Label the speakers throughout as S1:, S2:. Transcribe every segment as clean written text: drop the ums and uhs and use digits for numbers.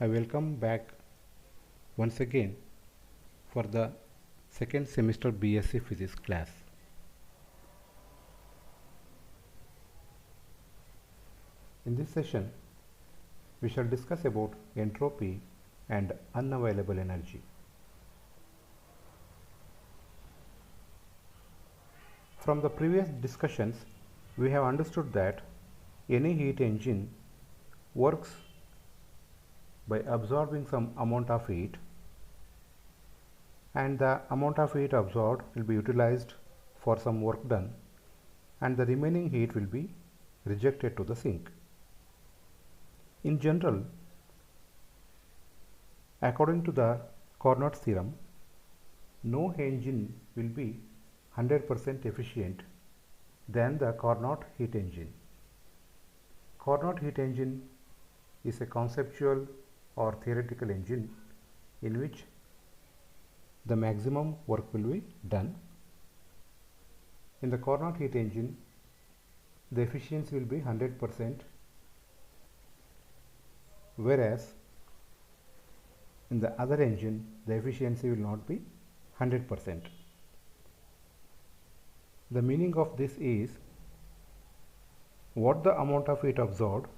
S1: I welcome back once again for the second semester BSc Physics class. In this session, we shall discuss about entropy and unavailable energy. From the previous discussions, we have understood that any heat engine works by absorbing some amount of heat, and the amount of heat absorbed will be utilized for some work done, and the remaining heat will be rejected to the sink. In general, according to the Carnot theorem, no engine will be 100% efficient than the Carnot heat engine. Carnot heat engine is a conceptual or theoretical engine in which the maximum work will be done. In the Carnot heat engine, the efficiency will be 100%, whereas in the other engine the efficiency will not be 100%. The meaning of this is what the amount of heat absorbed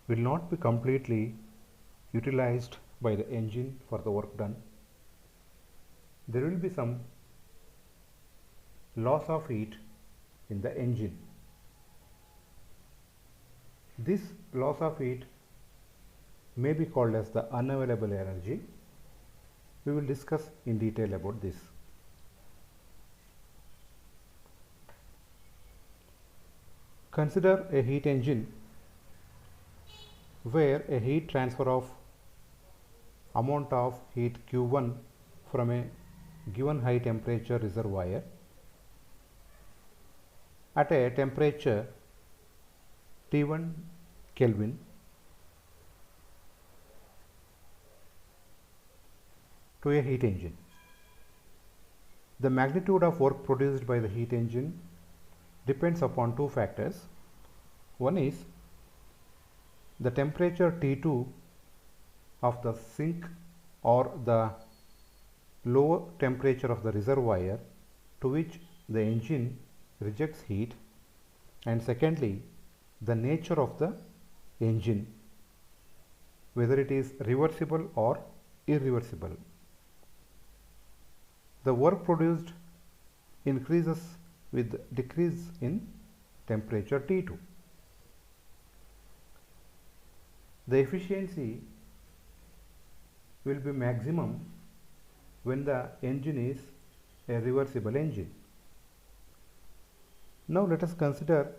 S1: will not be completely utilized by the engine for the work done. There will be some loss of heat in the engine. This loss of heat may be called as the unavailable energy. We will discuss in detail about this. Consider a heat engine where a heat transfer of amount of heat Q1 from a given high temperature reservoir at a temperature T1 Kelvin to a heat engine. The magnitude of work produced by the heat engine depends upon two factors. One is the temperature T2 of the sink or the lower temperature of the reservoir to which the engine rejects heat, and secondly the nature of the engine, whether it is reversible or irreversible. The work produced increases with decrease in temperature T2. The efficiency will be maximum when the engine is a reversible engine. Now let us consider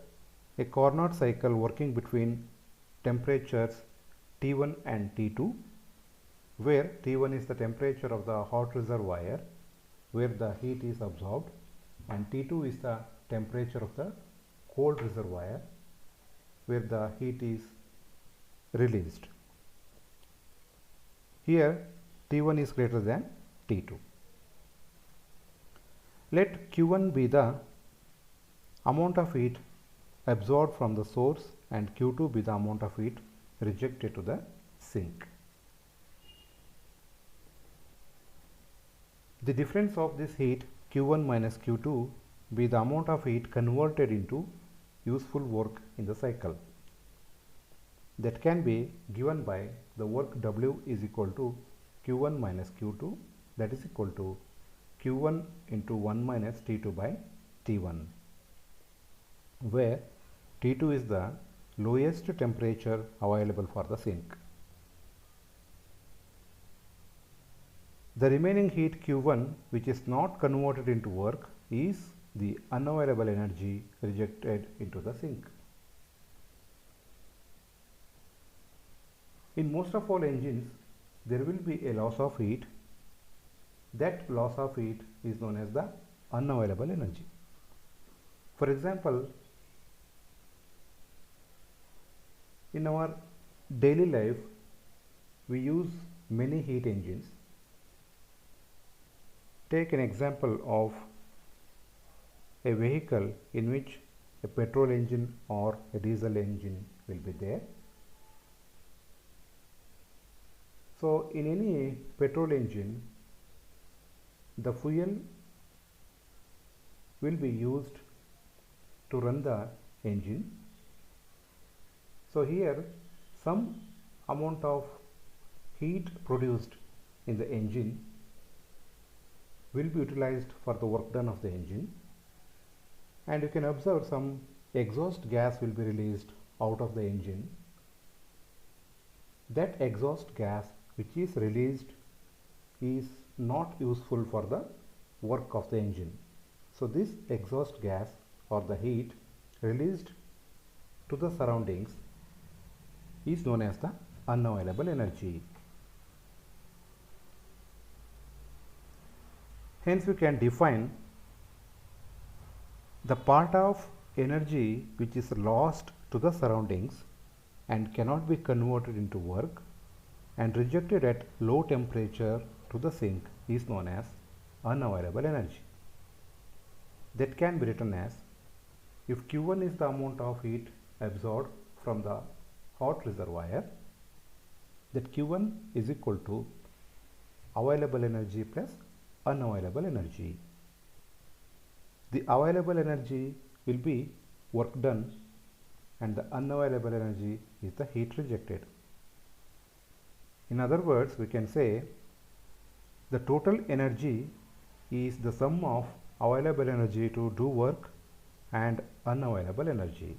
S1: a Carnot cycle working between temperatures T1 and T2, where T1 is the temperature of the hot reservoir where the heat is absorbed, and T2 is the temperature of the cold reservoir where the heat is released. Here T1 is greater than T2. Let Q1 be the amount of heat absorbed from the source and Q2 be the amount of heat rejected to the sink. The difference of this heat Q1 minus Q2 be the amount of heat converted into useful work in the cycle. That can be given by the work W is equal to Q1 minus Q2, that is equal to Q1 into 1 minus T2 by T1, where T2 is the lowest temperature available for the sink. The remaining heat Q1, which is not converted into work, is the unavailable energy rejected into the sink. In most of all engines, there will be a loss of heat. That loss of heat is known as the unavailable energy. For example, in our daily life, we use many heat engines. Take an example of a vehicle in which a petrol engine or a diesel engine will be there. So in any petrol engine, the fuel will be used to run the engine. So here some amount of heat produced in the engine will be utilized for the work done of the engine, and you can observe some exhaust gas will be released out of the engine. That exhaust gas which is released is not useful for the work of the engine. So this exhaust gas or the heat released to the surroundings is known as the unavailable energy. Hence we can define the part of energy which is lost to the surroundings and cannot be converted into work and rejected at low temperature to the sink is known as unavailable energy. That can be written as, if Q1 is the amount of heat absorbed from the hot reservoir, that Q1 is equal to available energy plus unavailable energy. The available energy will be work done and the unavailable energy is the heat rejected. In other words, we can say the total energy is the sum of available energy to do work and unavailable energy.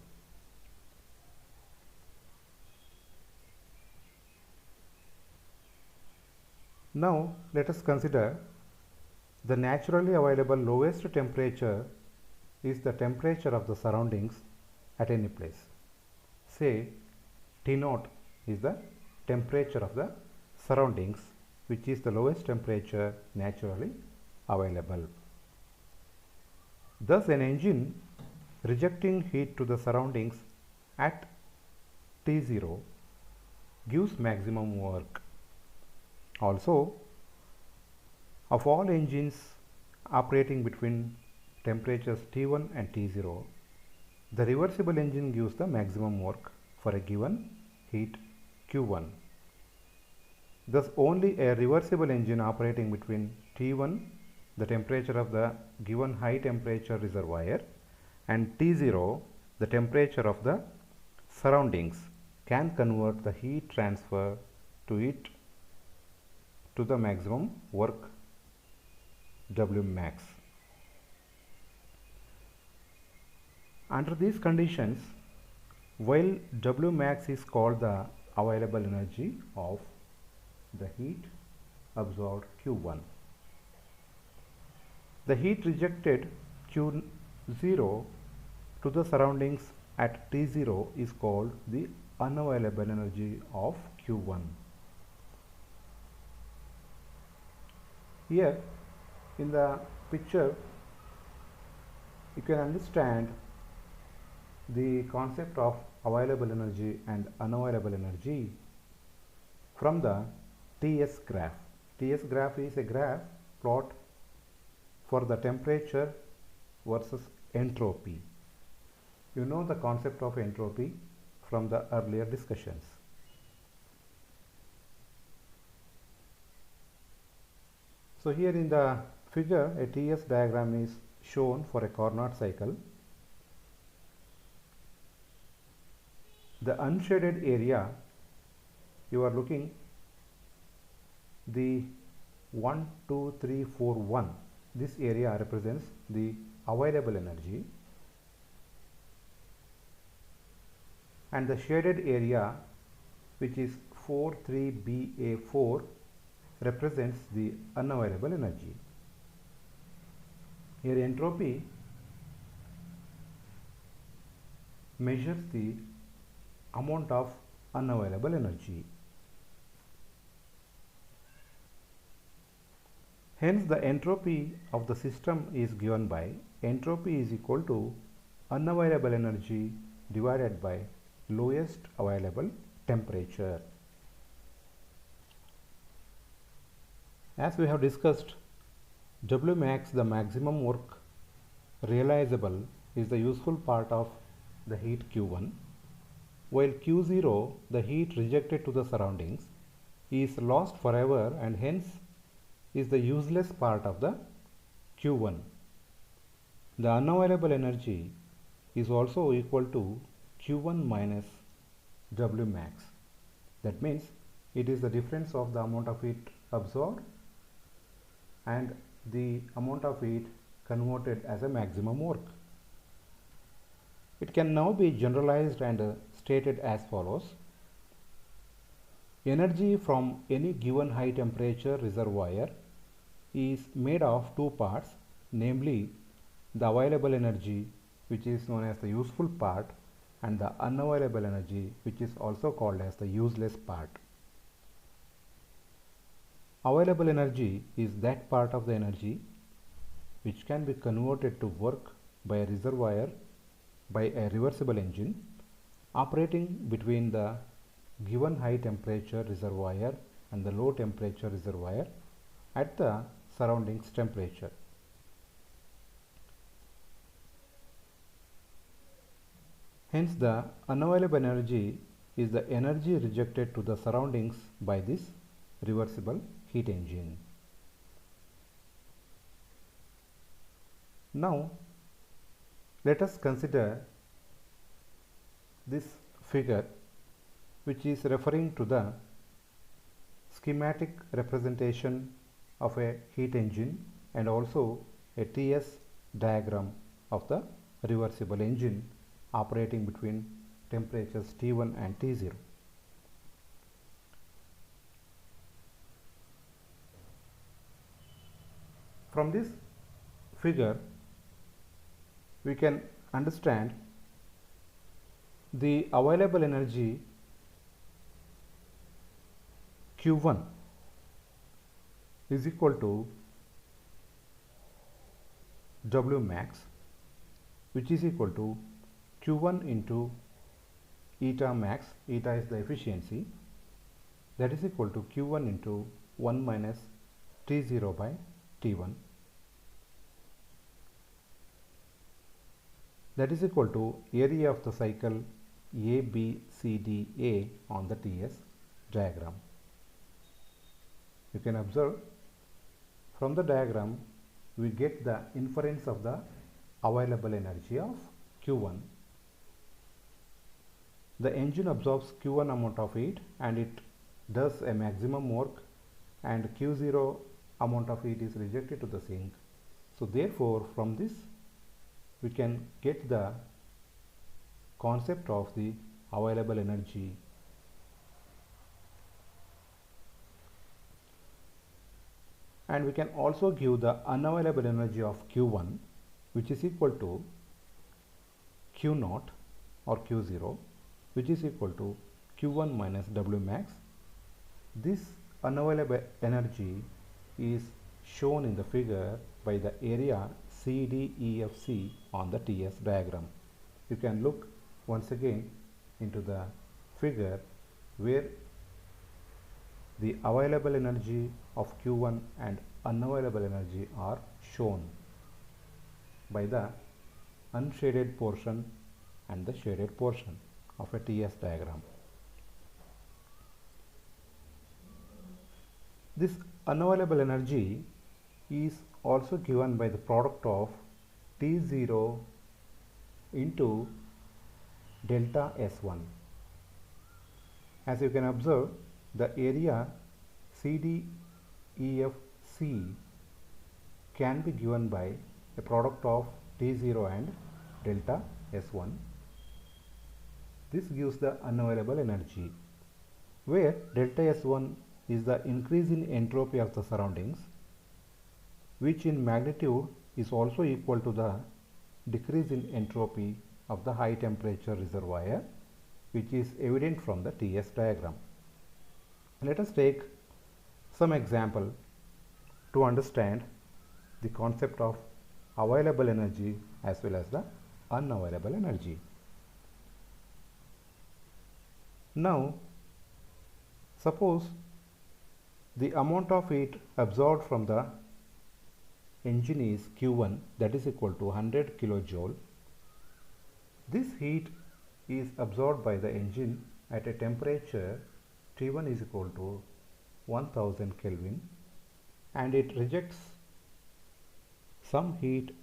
S1: Now let us consider the naturally available lowest temperature is the temperature of the surroundings at any place. Say T0 is the temperature of the surroundings, which is the lowest temperature naturally available. Thus an engine rejecting heat to the surroundings at T0 gives maximum work. Also, of all engines operating between temperatures T1 and T0, the reversible engine gives the maximum work for a given heat Q1. Thus only a reversible engine operating between T1, the temperature of the given high temperature reservoir, and T0, the temperature of the surroundings, can convert the heat transfer to it to the maximum work W max. Under these conditions, while W max is called the available energy of the heat absorbed Q1, the heat rejected Q0 to the surroundings at T0 is called the unavailable energy of Q1. Here in the picture you can understand the concept of available energy and unavailable energy from the TS graph. TS graph is a graph plot for the temperature versus entropy. You know the concept of entropy from the earlier discussions. So here in the figure, a TS diagram is shown for a Carnot cycle. The unshaded area, you are looking the 1, 2, 3, 4, 1. This area represents the available energy, and the shaded area, which is 4, 3, BA4, represents the unavailable energy. Here entropy measures the amount of unavailable energy. Hence the entropy of the system is given by entropy is equal to unavailable energy divided by lowest available temperature. As we have discussed, W max, the maximum work realizable, is the useful part of the heat Q1, while Q0, the heat rejected to the surroundings, is lost forever and hence is the useless part of the Q1. The unavailable energy is also equal to Q1 minus W max. That means it is the difference of the amount of heat absorbed and the amount of heat converted as a maximum work. It can now be generalized and stated as follows. Energy from any given high temperature reservoir is made of two parts, namely the available energy, which is known as the useful part, and the unavailable energy, which is also called as the useless part. Available energy is that part of the energy which can be converted to work by a reservoir by a reversible engine operating between the given high temperature reservoir and the low temperature reservoir at the surroundings temperature. Hence, the unavailable energy is the energy rejected to the surroundings by this reversible heat engine. Now, let us consider this figure, which is referring to the schematic representation of a heat engine and also a TS diagram of the reversible engine operating between temperatures T1 and T0. From this figure, we can understand the available energy Q1 is equal to W max, which is equal to Q1 into eta max. Eta is the efficiency, that is equal to Q1 into 1 minus T0 by T1, that is equal to area of the cycle A, B, C, D, A on the TS diagram. You can observe from the diagram we get the inference of the available energy of Q1. The engine absorbs Q1 amount of heat and it does a maximum work, and Q0 amount of heat is rejected to the sink. So therefore, from this we can get the concept of the available energy. And we can also give the unavailable energy of Q1, which is equal to Q0 or Q0, which is equal to Q1 minus W max. This unavailable energy is shown in the figure by the area CDEFC on the TS diagram. You can look once again into the figure where the available energy of Q1 and unavailable energy are shown by the unshaded portion and the shaded portion of a TS diagram. This unavailable energy is also given by the product of T0 into delta S1. As you can observe, the area CDEFC can be given by a product of T0 and delta S1. This gives the unavailable energy, where delta S1 is the increase in entropy of the surroundings, which in magnitude is also equal to the decrease in entropy of the high temperature reservoir, which is evident from the TS diagram. Let us take some example to understand the concept of available energy as well as the unavailable energy. Now, suppose the amount of heat absorbed from the engine is Q1, that is equal to 100 kilojoule. This heat is absorbed by the engine at a temperature T1 is equal to 1000 Kelvin and it rejects some heat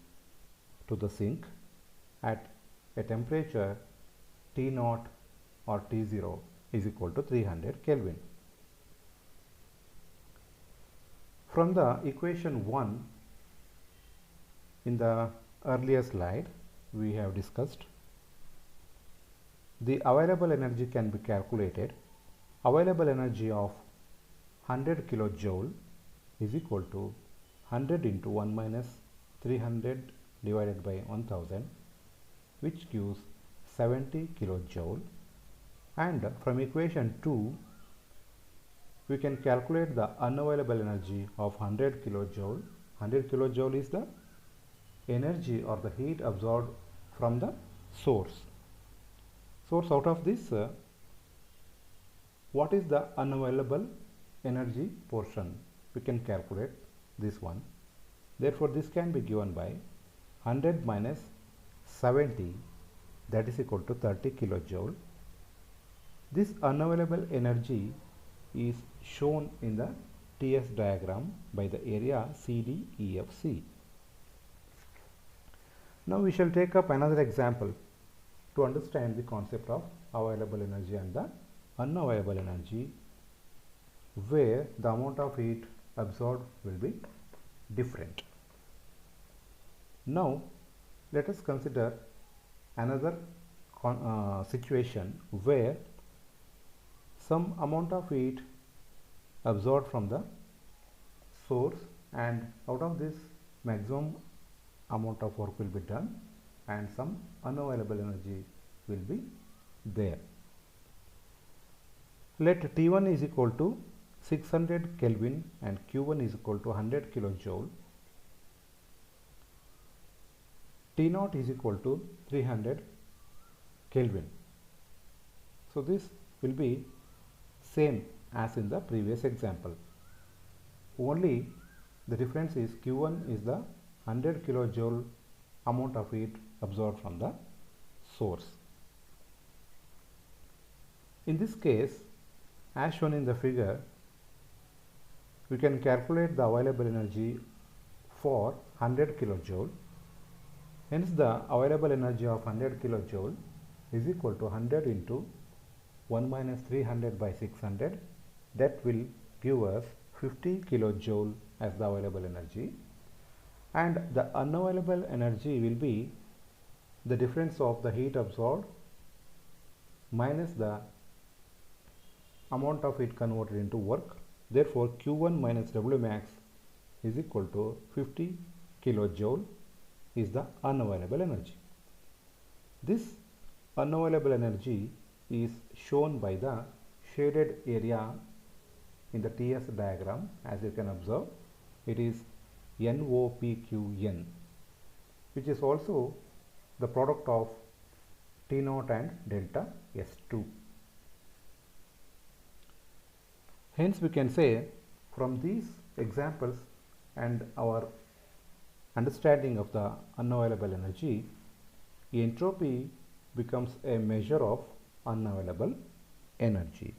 S1: to the sink at a temperature T0 or T0 is equal to 300 Kelvin. From the equation 1 in the earlier slide we have discussed, the available energy can be calculated. Available energy of 100 kilojoule is equal to 100 into 1 minus 300 divided by 1000, which gives 70 kilojoule. And from equation 2 we can calculate the unavailable energy of 100 kilojoule. 100 kilojoule is the energy or the heat absorbed from the source. Out of this, what is the unavailable energy portion? We can calculate this one. Therefore, this can be given by 100 minus 70, that is equal to 30 kilojoule. This unavailable energy is shown in the TS diagram by the area CDEFC. Now we shall take up another example to understand the concept of available energy and the unavailable energy, where the amount of heat absorbed will be different. Now let us consider another situation where some amount of heat absorbed from the source, and out of this maximum amount of work will be done and some unavailable energy will be there. Let T1 is equal to 600 Kelvin and Q1 is equal to 100 kilojoule. T0 is equal to 300 Kelvin. So this will be same as in the previous example. Only the difference is Q1 is the 100 kilojoule amount of heat absorbed from the source. In this case, as shown in the figure, we can calculate the available energy for 100 kilojoule. Hence, the available energy of 100 kilojoule is equal to 100 into 1 minus 300 by 600. That will give us 50 kilojoule as the available energy, and the unavailable energy will be the difference of the heat absorbed minus the amount of heat converted into work. Therefore, Q1 minus W max is equal to 50 kilojoule is the unavailable energy. This unavailable energy is shown by the shaded area in the TS diagram. As you can observe, it is NOPQN, which is also the product of T0 and delta S2. Hence, we can say from these examples and our understanding of the unavailable energy, entropy becomes a measure of unavailable energy.